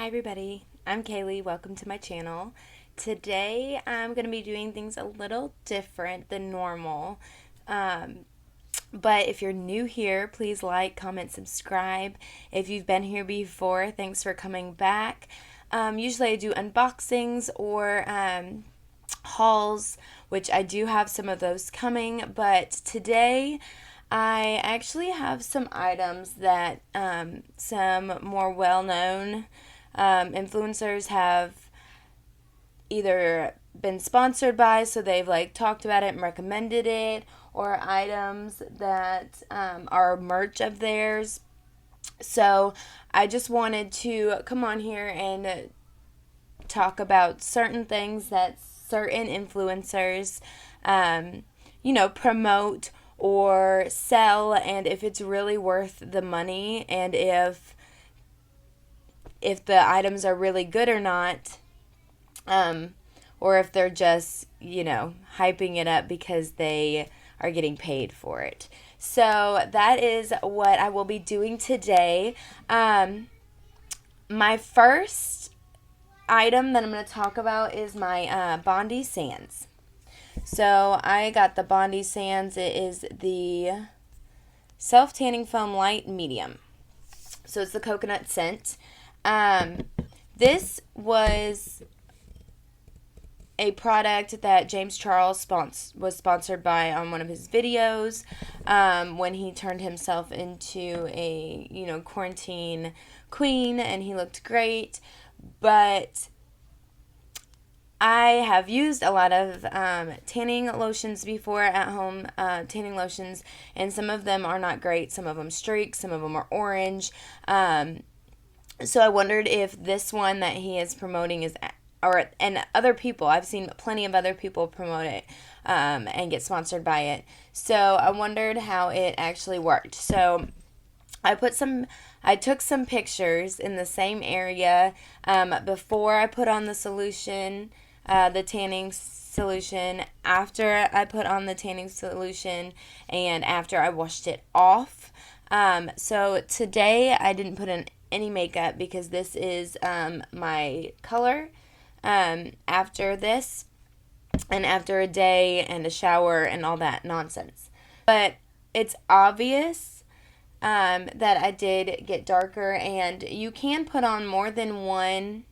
Hi everybody, I'm Kaylee. Welcome to my channel. Today I'm going to be doing things a little different than normal. But if you're new here, please like, comment, subscribe. If you've been here before, thanks for coming back. Usually I do unboxings or hauls, which I do have some of those coming, but today I actually have some items that some more well-known influencers have either been sponsored by, so they've like talked about it and recommended it, or items that are merch of theirs. So I just wanted to come on here and talk about certain things that certain influencers, promote or sell, and if it's really worth the money, and if the items are really good or not, or if they're just, hyping it up because they are getting paid for it. So that is what I will be doing today. My first item that I'm going to talk about is my Bondi Sands. So I got the Bondi Sands. It is the self-tanning foam light medium. So it's the coconut scent. This was a product that James Charles was sponsored by on one of his videos when he turned himself into a quarantine queen, and he looked great. But I have used a lot of tanning lotions before at home, tanning lotions, and some of them are not great. Some of them streak, some of them are orange. So I wondered if this one that he is promoting and other people, I've seen plenty of other people promote it and get sponsored by it. So I wondered how it actually worked. So I took some pictures in the same area before I put on the solution, the tanning solution, after I put on the tanning solution, and after I washed it off. So today I didn't put in any makeup because this is my color after this and after a day and a shower and all that nonsense. But it's obvious that I did get darker, and you can put on more than one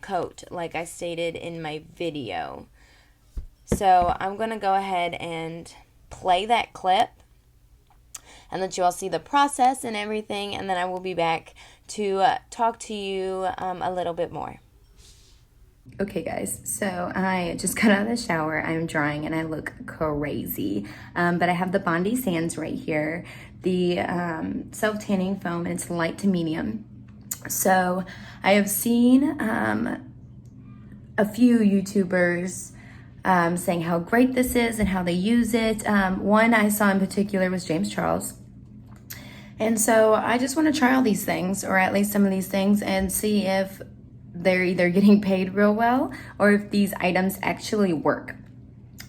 coat, like I stated in my video. So I'm going to go ahead and play that clip and let you all see the process and everything, and then I will be back to talk to you a little bit more. Okay guys, so I just got out of the shower. I'm drying and I look crazy, but I have the Bondi Sands right here, the self-tanning foam, and it's light to medium. So I have seen a few YouTubers saying how great this is and how they use it. One I saw in particular was James Charles. And so I just want to try all these things, or at least some of these things, and see if they're either getting paid real well or if these items actually work.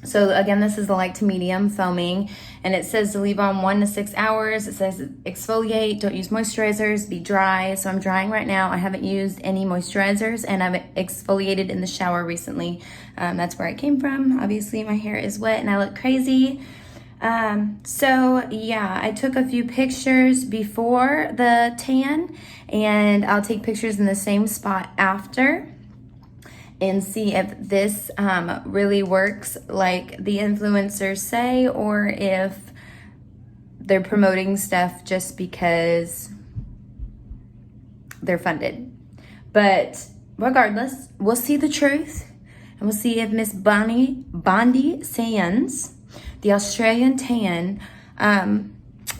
So again, this is the light to medium foaming, and it says to leave on 1 to 6 hours. It says exfoliate, don't use moisturizers, be dry. So I'm drying right now. I haven't used any moisturizers, and I've exfoliated in the shower recently. That's where I came from. Obviously my hair is wet and I look crazy. So yeah, I took a few pictures before the tan, and I'll take pictures in the same spot after and see if this really works like the influencers say, or if they're promoting stuff just because they're funded. But regardless, we'll see the truth, and we'll see if Miss Bondi Sands, the Australian tan,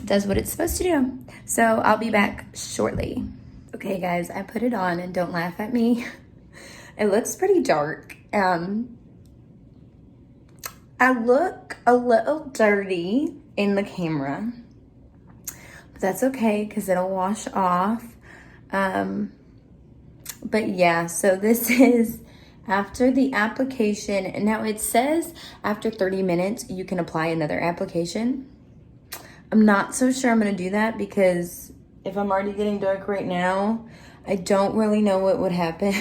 does what it's supposed to do. So I'll be back shortly. Okay guys, I put it on, and don't laugh at me. It looks pretty dark. I look a little dirty in the camera, but that's okay because it'll wash off. But yeah, so this is after the application. Now it says after 30 minutes you can apply another application. I'm not so sure I'm gonna do that because if I'm already getting dark right now, I don't really know what would happen.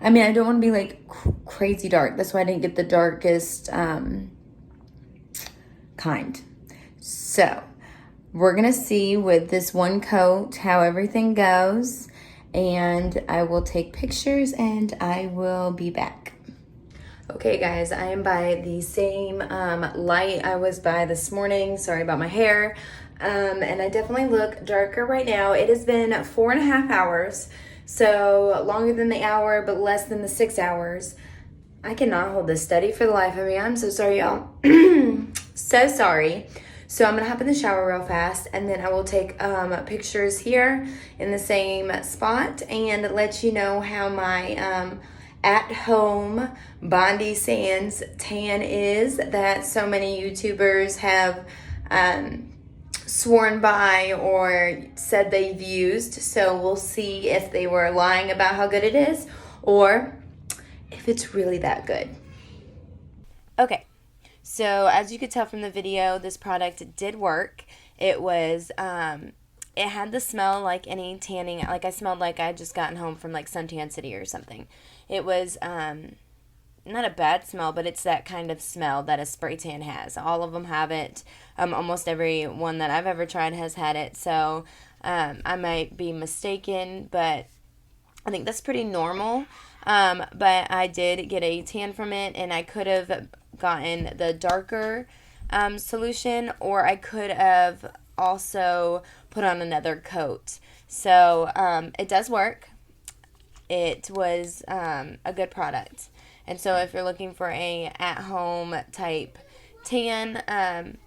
I mean, I don't want to be like crazy dark. That's why I didn't get the darkest kind. So we're going to see with this one coat how everything goes. And I will take pictures and I will be back. Okay guys, I am by the same light I was by this morning. Sorry about my hair. And I definitely look darker right now. It has been 4.5 hours. So longer than the hour, but less than the 6 hours. I cannot hold this steady for the life of me. I'm so sorry, y'all. So sorry. So I'm gonna hop in the shower real fast, and then I will take pictures here in the same spot and let you know how my at-home Bondi Sands tan is that so many YouTubers have sworn by or said they've used. So we'll see if they were lying about how good it is or if it's really that good. Okay. So as you could tell from the video, this product did work. It was, it had the smell like any tanning, like I smelled like I had just gotten home from like Suntan City or something. It was, not a bad smell, but it's that kind of smell that a spray tan has. All of them have it. Almost every one that I've ever tried has had it. So, I might be mistaken, but I think that's pretty normal. But I did get a tan from it, and I could have gotten the darker solution, or I could have also put on another coat. So it does work. It was a good product. And so if you're looking for a at-home type tan, I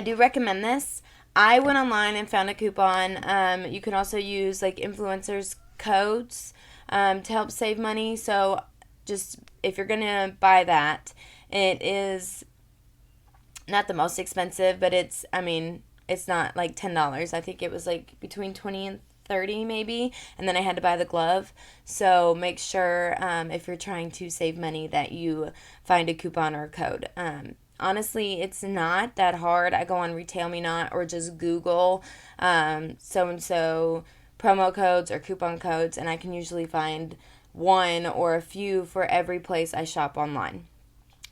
do recommend this. I went online and found a coupon. You can also use like influencers codes to help save money. So just if you're gonna buy that, it is not the most expensive, but it's not like $10. I think it was like between 20 and 30 maybe, and then I had to buy the glove. So make sure if you're trying to save money that you find a coupon or a code. Honestly, it's not that hard. I go on Retail Me Not or just Google so-and-so promo codes or coupon codes, and I can usually find one or a few for every place I shop online.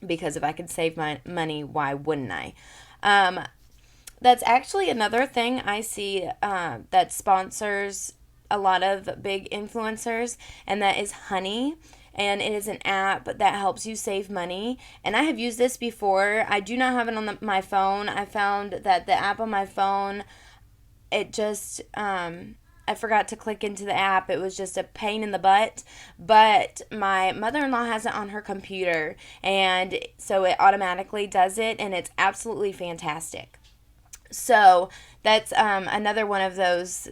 Because if I could save my money, why wouldn't I? That's actually another thing I see that sponsors a lot of big influencers, and that is Honey. And it is an app that helps you save money. And I have used this before. I do not have it on my phone. I found that the app on my phone, it just, I forgot to click into the app. It was just a pain in the butt. But my mother-in-law has it on her computer. And so it automatically does it. And it's absolutely fantastic. So that's another one of those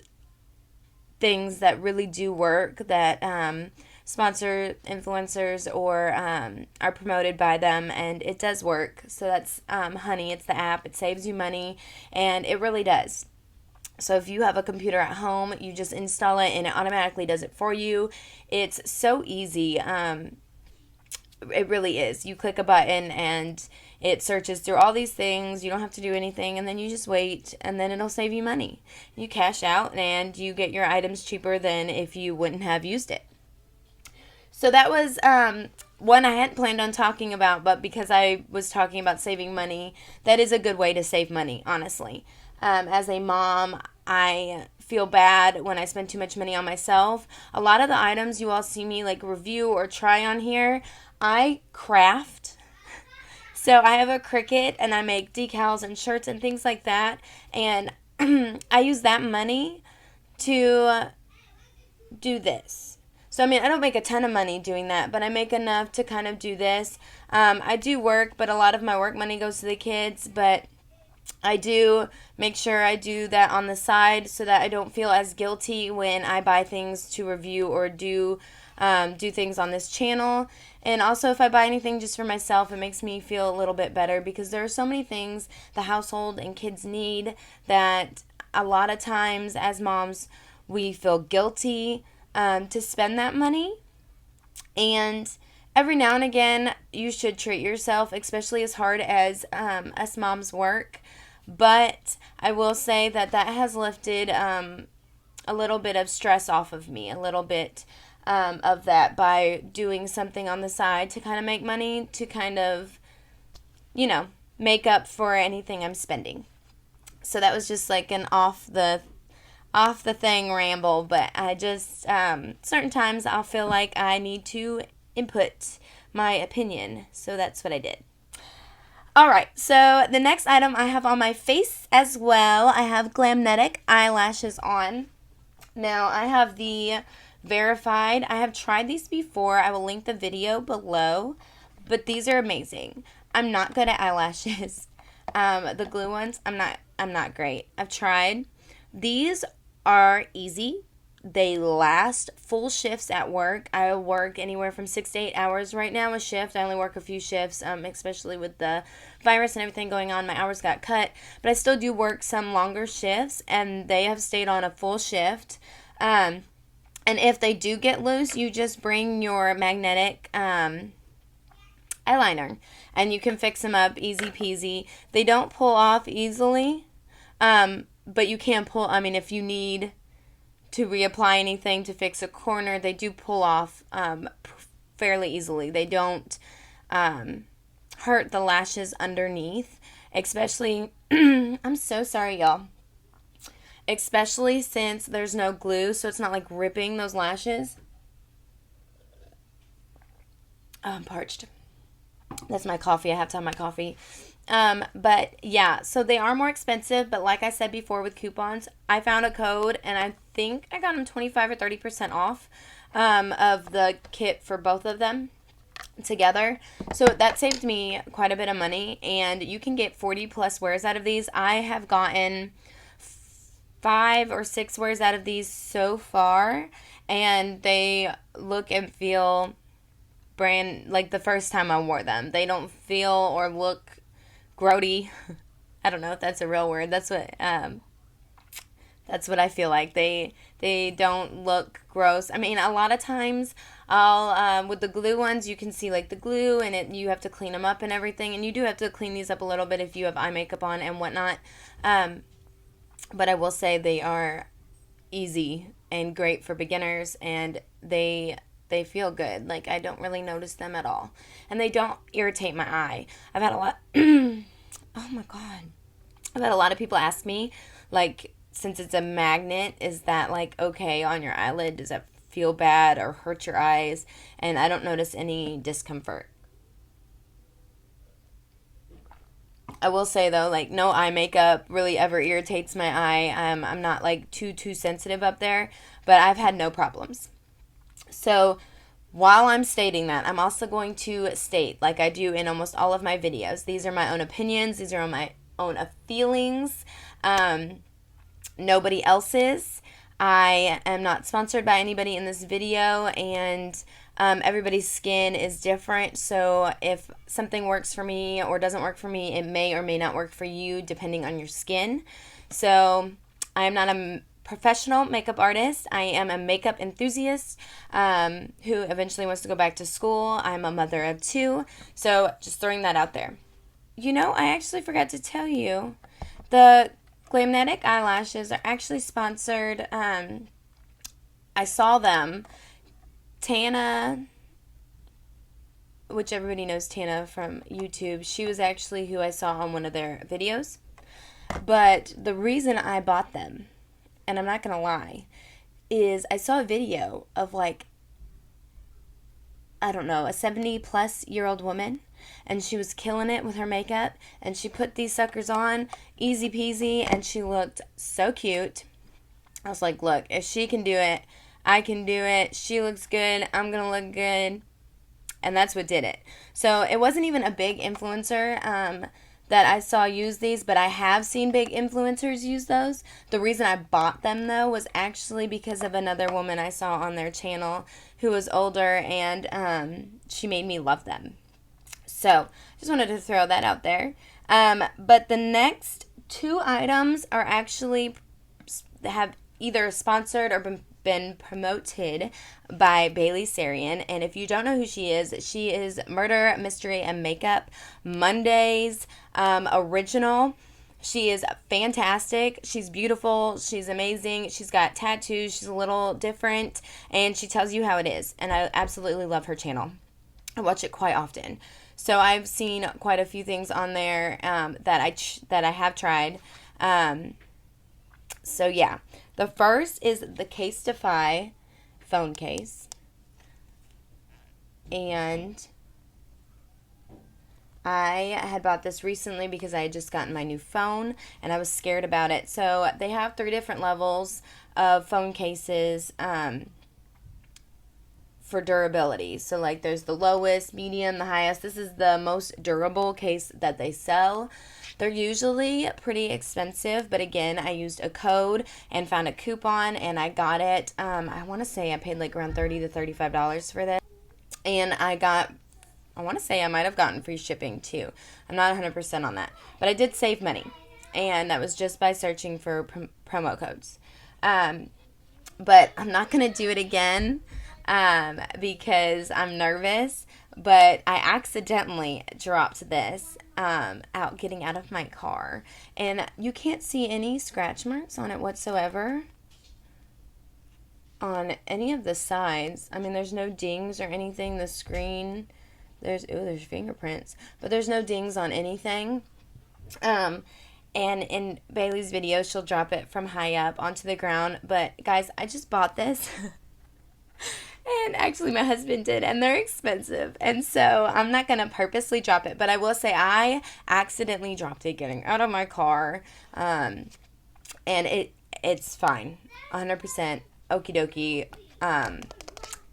things that really do work, that sponsor influencers or are promoted by them, and it does work. So that's Honey. It's the app. It saves you money, and it really does. So if you have a computer at home, you just install it, and it automatically does it for you. It's so easy. It really is. You click a button, and it searches through all these things. You don't have to do anything, and then you just wait, and then it'll save you money. You cash out, and you get your items cheaper than if you wouldn't have used it. So that was one I hadn't planned on talking about, but because I was talking about saving money, that is a good way to save money, honestly. As a mom, I feel bad when I spend too much money on myself. A lot of the items you all see me like review or try on here, I craft. So I have a Cricut, and I make decals and shirts and things like that, and I use that money to do this. So, I don't make a ton of money doing that, but I make enough to kind of do this. I do work, but a lot of my work money goes to the kids, but I do make sure I do that on the side so that I don't feel as guilty when I buy things to review or do things on this channel. And also, if I buy anything just for myself, it makes me feel a little bit better, because there are so many things the household and kids need that a lot of times as moms we feel guilty to spend that money. And every now and again, you should treat yourself, especially as hard as us moms work. But I will say that that has lifted a little bit of stress off of me, a little bit of that by doing something on the side to kind of make money, to kind of, make up for anything I'm spending. So that was just like an off the thing ramble, but I just certain times I'll feel like I need to input my opinion, so that's what I did. Alright, so the next item I have on my face as well, I have Glamnetic eyelashes on. Now I have the Verified. I have tried these before. I will link the video below, but these are amazing. I'm not good at eyelashes. The glue ones, I'm not great. I've tried. These are easy. They last full shifts at work. I work anywhere from 6 to 8 hours right now a shift. I only work a few shifts, especially with the virus and everything going on. My hours got cut, but I still do work some longer shifts, and they have stayed on a full shift. And if they do get loose, you just bring your magnetic eyeliner, and you can fix them up easy peasy. They don't pull off easily, but you can pull, if you need to reapply anything to fix a corner, they do pull off fairly easily. They don't hurt the lashes underneath, especially, I'm so sorry, y'all. Especially since there's no glue, so it's not like ripping those lashes. Oh, I'm parched. That's my coffee. I have to have my coffee. But yeah, so they are more expensive, but like I said before with coupons, I found a code, and I think I got them 25 or 30% off of the kit for both of them together. So that saved me quite a bit of money, and you can get 40 plus wears out of these. I have gotten 5 or 6 wears out of these so far, and they look and feel brand like the first time I wore them. They don't feel or look grody. I don't know if that's a real word. That's what I feel like. They don't look gross. A lot of times I'll with the glue ones, you can see like the glue, and you have to clean them up and everything, and you do have to clean these up a little bit if you have eye makeup on and whatnot. But I will say they are easy and great for beginners, and they feel good. Like, I don't really notice them at all. And they don't irritate my eye. I've had a lot oh my god. I've had a lot of people ask me, like, since it's a magnet, is that like okay on your eyelid? Does that feel bad or hurt your eyes? And I don't notice any discomfort. I will say though, like, no eye makeup really ever irritates my eye. I'm not like too sensitive up there, but I've had no problems. So while I'm stating that, I'm also going to state, like I do in almost all of my videos, these are my own opinions. These are my own feelings. Nobody else's. I am not sponsored by anybody in this video, and everybody's skin is different, so if something works for me or doesn't work for me, it may or may not work for you depending on your skin. So I am not a professional makeup artist. I am a makeup enthusiast who eventually wants to go back to school. I'm a mother of 2, so just throwing that out there. I actually forgot to tell you, the Glamnetic eyelashes are actually sponsored. I saw them. Tana, which everybody knows Tana from YouTube, she was actually who I saw on one of their videos. But the reason I bought them, and I'm not going to lie, is I saw a video of like, I don't know, a 70-plus-year-old woman, and she was killing it with her makeup, and she put these suckers on, easy peasy, and she looked so cute. I was like, look, if she can do it, I can do it. She looks good. I'm going to look good. And that's what did it. So it wasn't even a big influencer that I saw use these, but I have seen big influencers use those. The reason I bought them, though, was actually because of another woman I saw on their channel who was older, and she made me love them. So just wanted to throw that out there. But the next 2 items are actually have either sponsored or been promoted by Bailey Sarian. And if you don't know who she is Murder, Mystery, and Makeup Mondays original. She is fantastic. She's beautiful. She's amazing. She's got tattoos. She's a little different, and she tells you how it is. And I absolutely love her channel. I watch it quite often. So I've seen quite a few things on there that I have tried. So yeah, the first is the Casetify phone case, and I had bought this recently because I had just gotten my new phone and I was scared about it. So they have 3 different levels of phone cases for durability. So like there's the lowest, medium, the highest. This is the most durable case that they sell. They're usually pretty expensive, but again, I used a code and found a coupon and I got it. I want to say I paid like around $30 to $35 for this. And I want to say I might have gotten free shipping too. I'm not 100% on that. But I did save money. And that was just by searching for promo codes. But I'm not going to do it again because I'm nervous. But I accidentally dropped this getting out of my car. And you can't see any scratch marks on it whatsoever on any of the sides. I mean, there's no dings or anything. The screen... There's fingerprints, but there's no dings on anything. And in Bailey's video, she'll drop it from high up onto the ground. But guys, I just bought this. And actually my husband did, and they're expensive. And so I'm not going to purposely drop it, but I will say I accidentally dropped it getting out of my car. And it's fine. 100% okie dokie.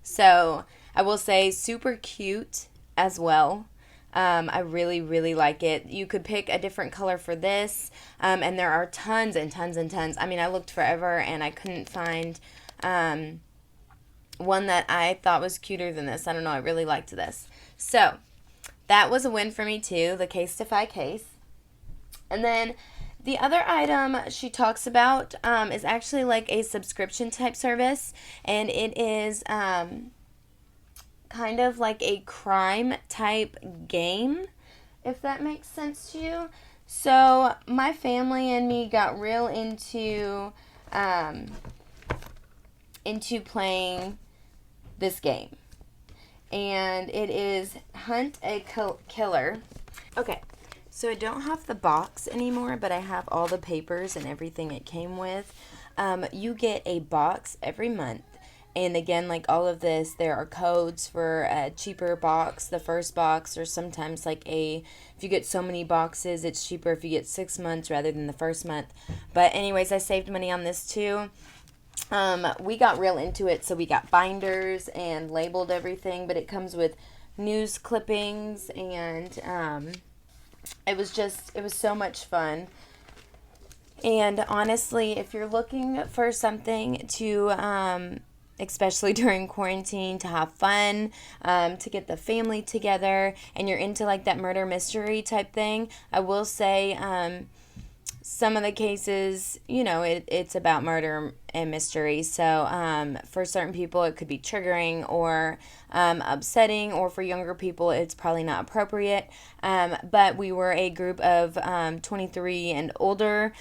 So I will say super cute as well. I really, really like it. You could pick a different color for this, and there are tons and tons and tons. I mean, I looked forever, and I couldn't find one that I thought was cuter than this. I don't know. I really liked this. So, that was a win for me, too, the Casetify case. And then the other item she talks about is actually like a subscription type service, and it is... kind of like a crime type game, if that makes sense to you. So my family and me got real into playing this game, and it is Hunt a Killer. Okay, so I don't have the box anymore, but I have all the papers and everything it came with. You get a box every month. And again, like all of this, there are codes for a cheaper box, the first box, or sometimes like if you get so many boxes, it's cheaper if you get 6 months rather than the first month. But anyways, I saved money on this too. We got real into it, so we got binders and labeled everything, but it comes with news clippings, and it was so much fun. And honestly, if you're looking for something to especially during quarantine, to have fun, to get the family together, and you're into like that murder mystery type thing, I will say some of the cases, it's about murder and mystery. So for certain people, it could be triggering or upsetting, or for younger people, it's probably not appropriate. But we were a group of 23 and older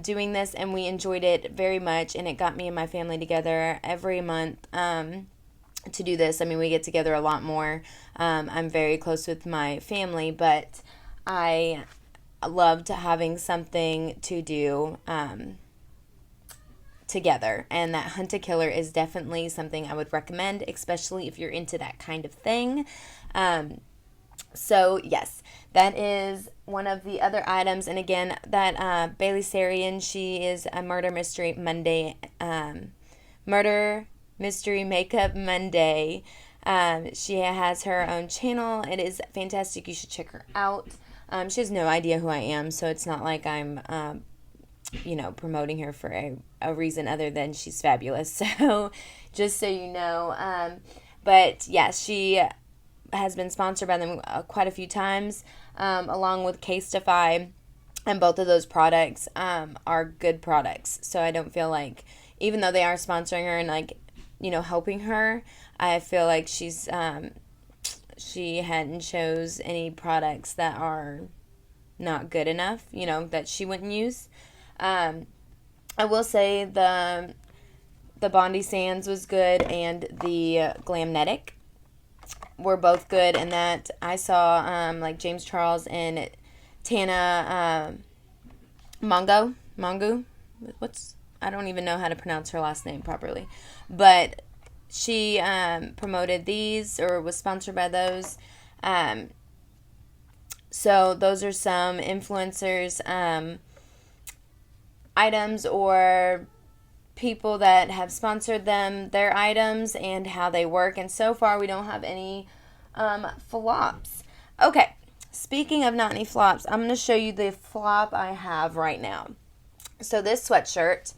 doing this, and we enjoyed it very much, and it got me and my family together every month to do this. I mean, we get together a lot more. I'm very close with my family, but I loved having something to do together, and that Hunt a Killer is definitely something I would recommend, especially if you're into that kind of thing. So yes, that is one of the other items. And again, that Bailey Sarian, she is a Murder Mystery Makeup Monday. She has her own channel. It is fantastic. You should check her out. She has no idea who I am, so it's not like I'm, promoting her for a reason other than she's fabulous. So, just so you know. But, yeah, she has been sponsored by them quite a few times, along with Casetify, and both of those products are good products. So, I don't feel like, even though they are sponsoring her and, helping her, I feel like she hadn't chose any products that are not good enough, you know, that she wouldn't use. I will say the Bondi Sands was good, and the Glamnetic were both good, and that I saw like James Charles and Tana Mongo. I don't even know how to pronounce her last name properly, but she promoted these or was sponsored by those. So those are some influencers items or people that have sponsored them, their items, and how they work. And so far, we don't have any flops. Okay, speaking of not any flops, I'm going to show you the flop I have right now. So this sweatshirt,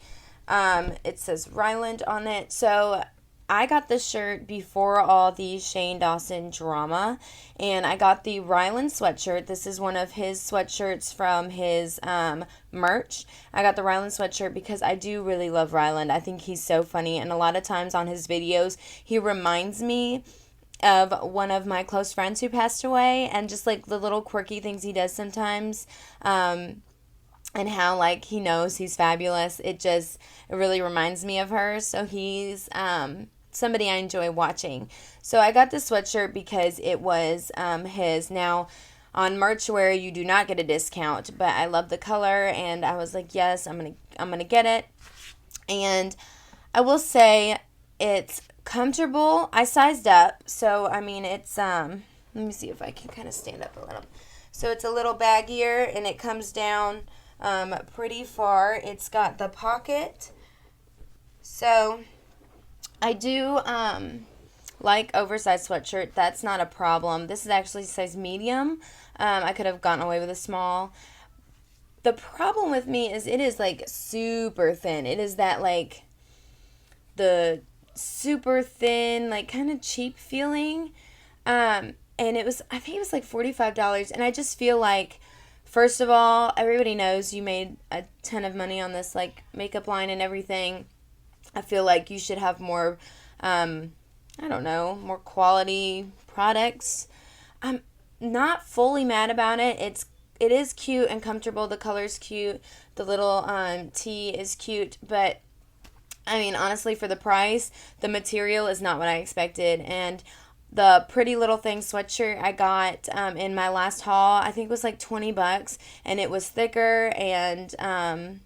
it says Ryland on it. So I got this shirt before all the Shane Dawson drama, and I got the Ryland sweatshirt. This is one of his sweatshirts from his merch. I got the Ryland sweatshirt because I do really love Ryland. I think he's so funny, and a lot of times on his videos, he reminds me of one of my close friends who passed away, and just like the little quirky things he does sometimes, and how like he knows he's fabulous. It really reminds me of her. So he's somebody I enjoy watching. So I got this sweatshirt because it was his. Now on Merchwear you do not get a discount, but I love the color, and I was like, yes, I'm gonna get it. And I will say it's comfortable. I sized up, so I mean it's let me see if I can kind of stand up a little. So it's a little baggier, and it comes down pretty far. It's got the pocket. So I do like oversized sweatshirt. That's not a problem. This is actually size medium. I could have gotten away with a small. The problem with me is it is like super thin. It is that like the super thin, like kind of cheap feeling. And I think it was like $45. And I just feel like, first of all, everybody knows you made a ton of money on this like makeup line and everything. I feel like you should have more, I don't know, more quality products. I'm not fully mad about it. It is cute and comfortable. The color's cute. The little tee is cute. But, I mean, honestly, for the price, the material is not what I expected. And the Pretty Little Thing sweatshirt I got in my last haul, I think it was like $20. And it was thicker and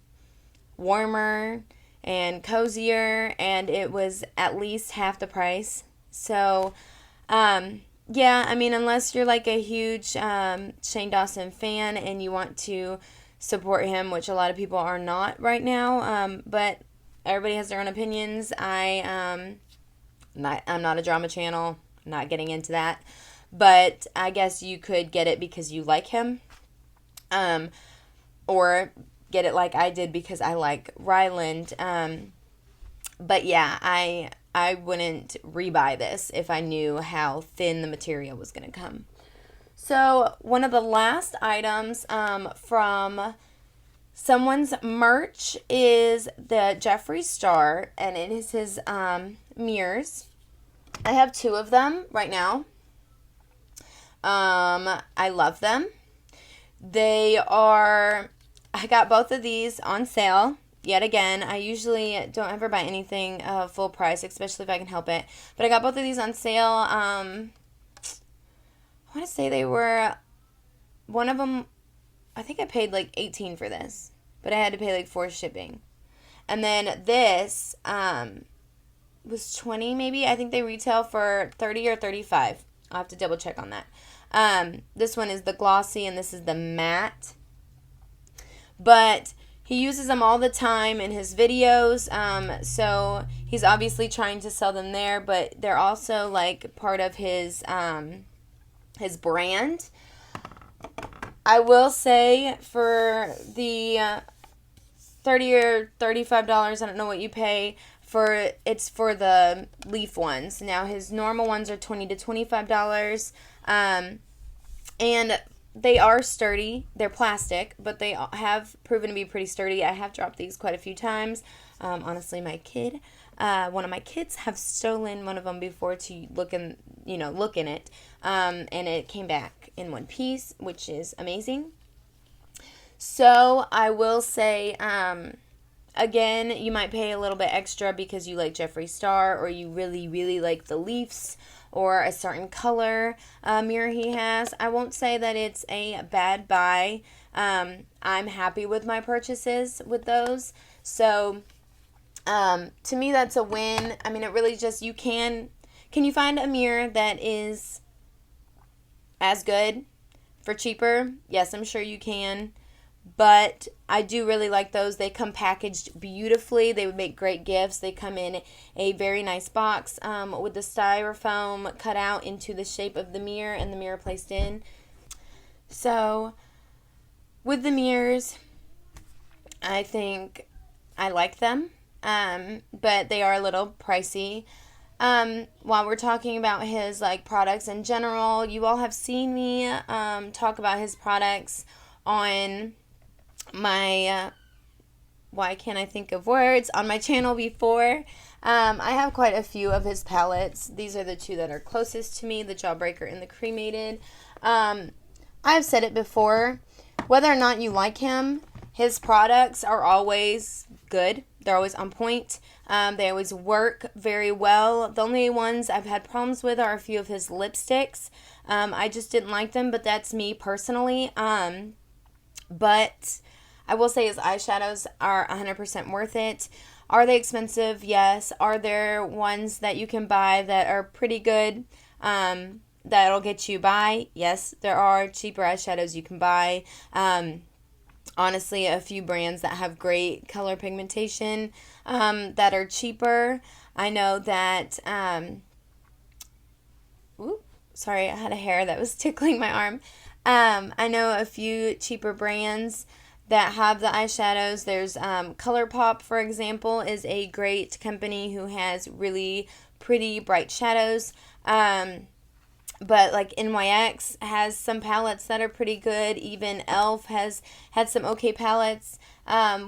warmer and cozier, and it was at least half the price. So, yeah, I mean, unless you're like a huge Shane Dawson fan and you want to support him, which a lot of people are not right now, but everybody has their own opinions. I'm not a drama channel, I'm not getting into that, but I guess you could get it because you like him, or get it like I did because I like Ryland. But yeah, I wouldn't rebuy this if I knew how thin the material was going to come. So one of the last items from someone's merch is the Jeffree Star, and it is his mirrors. I have 2 of them right now. I love them. I got both of these on sale. Yet again, I usually don't ever buy anything full price, especially if I can help it. But I got both of these on sale. I want to say they were, one of them, I think I paid like $18 for this. But I had to pay like $4 shipping. And then this was $20 maybe. I think they retail for $30 or $35. I'll have to double check on that. This one is the glossy, and this is the matte. But he uses them all the time in his videos, so he's obviously trying to sell them there, but they're also like part of his brand. I will say for the $30 or $35, I don't know what you pay for. It's for the leaf ones. Now his normal ones are $20 to $25, and they are sturdy. They're plastic, but they have proven to be pretty sturdy. I have dropped these quite a few times. Honestly, one of my kids have stolen one of them before to look in it, and it came back in one piece, which is amazing. So I will say, again, you might pay a little bit extra because you like Jeffree Star or you really, really like the Leafs or a certain color mirror he has. I won't say that it's a bad buy. I'm happy with my purchases with those. So to me, that's a win. I mean, it really just, can you find a mirror that is as good for cheaper? Yes, I'm sure you can. But I do really like those. They come packaged beautifully. They would make great gifts. They come in a very nice box with the styrofoam cut out into the shape of the mirror and the mirror placed in. So with the mirrors, I think I like them, but they are a little pricey. While we're talking about his like products in general, you all have seen me talk about his products on my why can't I think of words on my channel before. I have quite a few of his palettes. These are the two that are closest to me, the Jawbreaker and the Cremated. I've said it before, whether or not you like him, his products are always good. They're always on point. They always work very well. The only ones I've had problems with are a few of his lipsticks. I just didn't like them, but that's me personally. But I will say his eyeshadows are 100% worth it. Are they expensive? Yes. Are there ones that you can buy that are pretty good that'll get you by? Yes, there are cheaper eyeshadows you can buy. Honestly, a few brands that have great color pigmentation that are cheaper. I know that, sorry, I had a hair that was tickling my arm. I know a few cheaper brands that have the eyeshadows. There's ColourPop, for example, is a great company who has really pretty bright shadows. But like NYX has some palettes that are pretty good. Even e.l.f. has had some okay palettes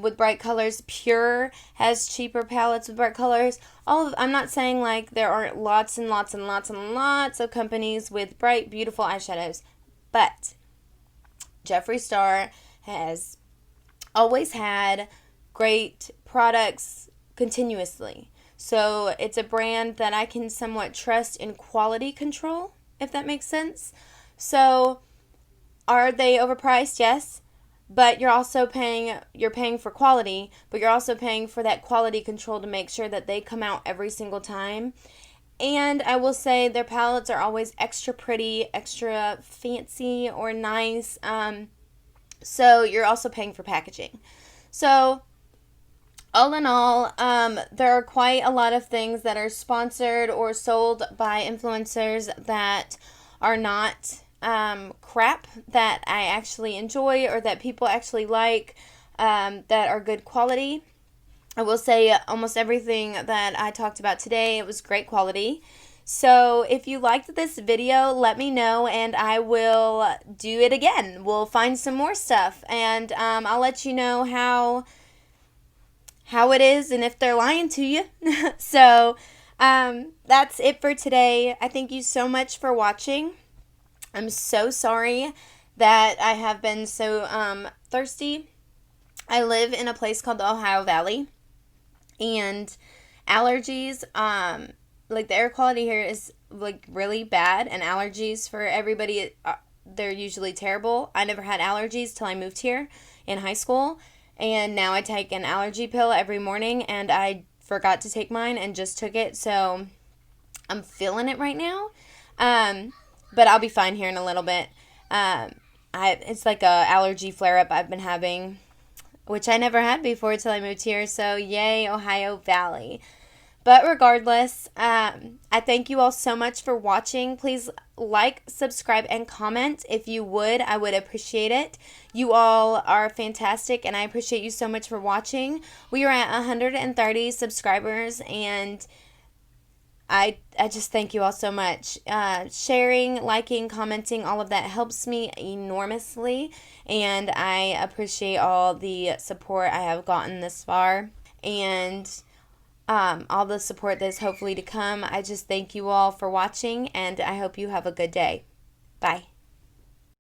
with bright colors. Pure has cheaper palettes with bright colors. I'm not saying like there aren't lots and lots and lots and lots of companies with bright, beautiful eyeshadows. But Jeffree Star has always had great products continuously. So it's a brand that I can somewhat trust in quality control, if that makes sense. So are they overpriced? Yes. But you're paying for quality, but you're also paying for that quality control to make sure that they come out every single time. And I will say their palettes are always extra pretty, extra fancy or nice. So you're also paying for packaging. So all in all, there are quite a lot of things that are sponsored or sold by influencers that are not crap, that I actually enjoy or that people actually like, that are good quality. I will say almost everything that I talked about today, it was great quality. So if you liked this video, let me know and I will do it again. We'll find some more stuff and I'll let you know how it is and if they're lying to you. So that's it for today. I thank you so much for watching. I'm so sorry that I have been so thirsty. I live in a place called the Ohio Valley. And allergies, like the air quality here is like really bad, and allergies for everybody, they're usually terrible. I never had allergies till I moved here in high school, and now I take an allergy pill every morning, and I forgot to take mine and just took it, so I'm feeling it right now. But I'll be fine here in a little bit. It's like a allergy flare-up I've been having, which I never had before till I moved here. So yay, Ohio Valley. But regardless, I thank you all so much for watching. Please like, subscribe, and comment. If you would, I would appreciate it. You all are fantastic, and I appreciate you so much for watching. We are at 130 subscribers, and I just thank you all so much. Sharing, liking, commenting, all of that helps me enormously, and I appreciate all the support I have gotten this far, and all the support that's hopefully to come. I just thank you all for watching, and I hope you have a good day. Bye.